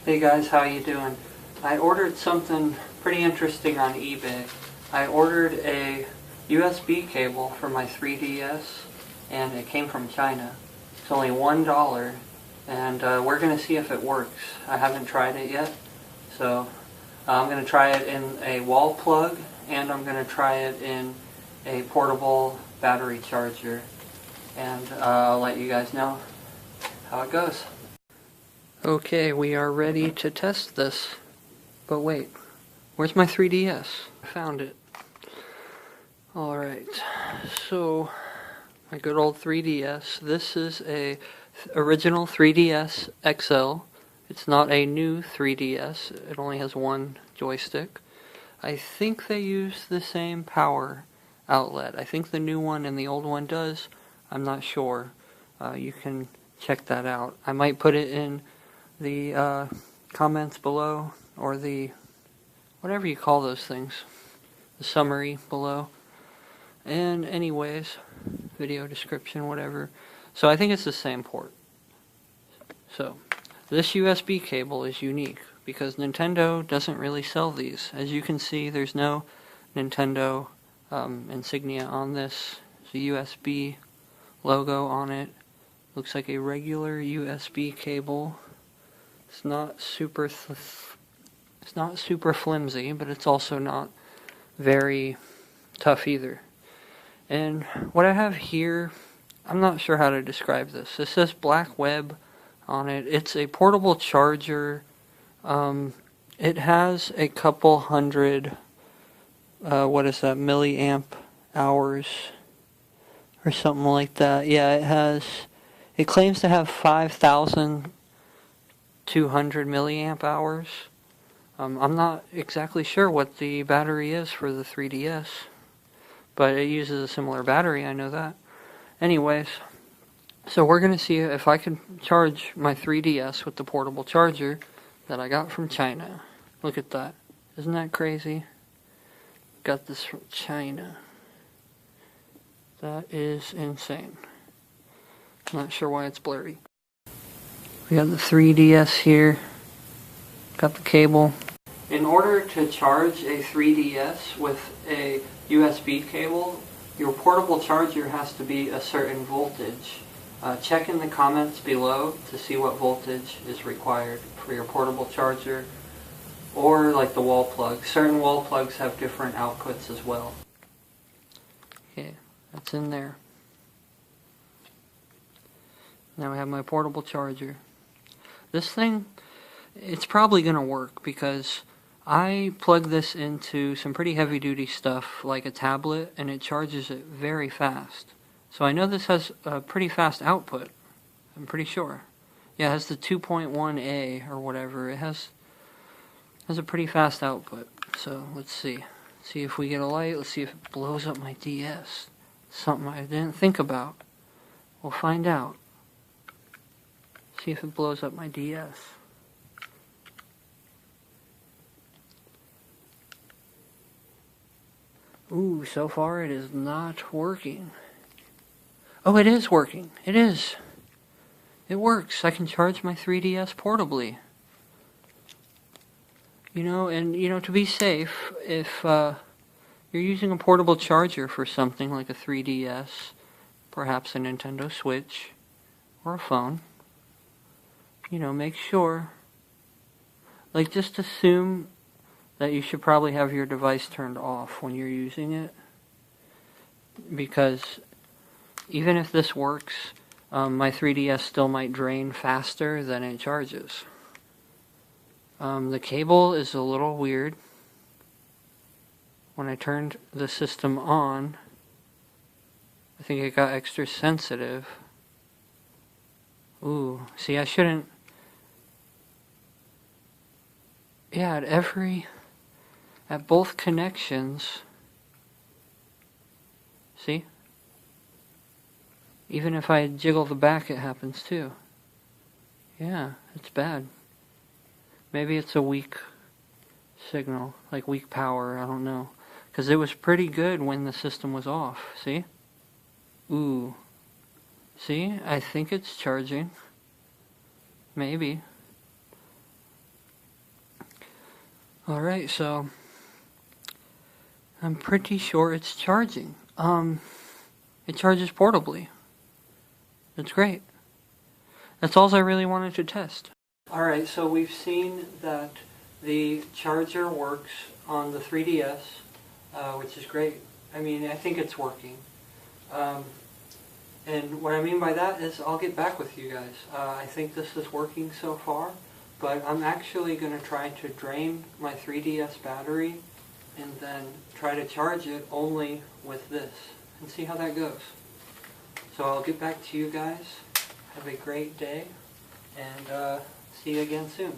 Hey guys, how you doing? I ordered something pretty interesting on eBay. I ordered a USB cable for my 3DS and it came from China. It's only $1 and we're going to see if it works. I haven't tried it yet, so I'm going to try it in a wall plug and I'm going to try it in a portable battery charger, and I'll let you guys know how it goes. Okay, we are ready to test this. But wait, where's my 3DS? I found it. Alright, so my good old 3DS. This is a original 3DS XL. It's not a new 3DS. It only has one joystick. I think they use the same power outlet. I think the new one and the old one does. I'm not sure. You can check that out. I might put it in the comments below, or the whatever you call those things, the summary below. And anyways, video description, whatever. So I think it's the same port. So this USB cable is unique because Nintendo doesn't really sell these. As you can see, there's no Nintendo insignia on this. There's a USB logo on it. Looks like a regular USB cable. It's not super flimsy, but it's also not very tough either. And what I have here, I'm not sure how to describe this. It says Black Web on it. It's a portable charger. It has a couple hundred, milliamp hours or something like that. Yeah, it claims to have 5,200 milliamp hours. I'm not exactly sure what the battery is for the 3DS, but it uses a similar battery, I know that. Anyways, so we're going to see if I can charge my 3DS with the portable charger that I got from China. Look at that. Isn't that crazy? Got this from China. That is insane. Not sure why it's blurry. We got the 3DS here. Got the cable. In order to charge a 3DS with a USB cable, your portable charger has to be a certain voltage. Check in the comments below to see what voltage is required for your portable charger, or like the wall plug. Certain wall plugs have different outputs as well. Okay, that's in there. Now I have my portable charger. This thing, it's probably going to work because I plug this into some pretty heavy duty stuff like a tablet and it charges it very fast. So I know this has a pretty fast output. I'm pretty sure. Yeah, it has the 2.1A or whatever. It has a pretty fast output. So let's see. See if we get a light. Let's see if it blows up my DS. Something I didn't think about. We'll find out. See if it blows up my DS. Ooh, so far it is not working. Oh, it is working. It is. It works. I can charge my 3DS portably. To be safe, if you're using a portable charger for something like a 3DS, perhaps a Nintendo Switch, or a phone, make sure, just assume that you should probably have your device turned off when you're using it, because even if this works, my 3DS still might drain faster than it charges. The cable is a little weird. When I turned the system on, I think it got extra sensitive. Ooh, see, I shouldn't. Yeah, at both connections. See? Even if I jiggle the back, it happens too. Yeah, it's bad. Maybe it's a weak signal, like weak power, I don't know. Because it was pretty good when the system was off, see? Ooh. See, I think it's charging. Maybe. Alright, so I'm pretty sure it's charging. It charges portably. It's great. That's all I really wanted to test. Alright, so we've seen that the charger works on the 3DS, which is great. I mean, I think it's working. And what I mean by that is I'll get back with you guys. I think this is working so far, but I'm actually going to try to drain my 3DS battery and then try to charge it only with this and see how that goes. So I'll get back to you guys. Have a great day, and see you again soon.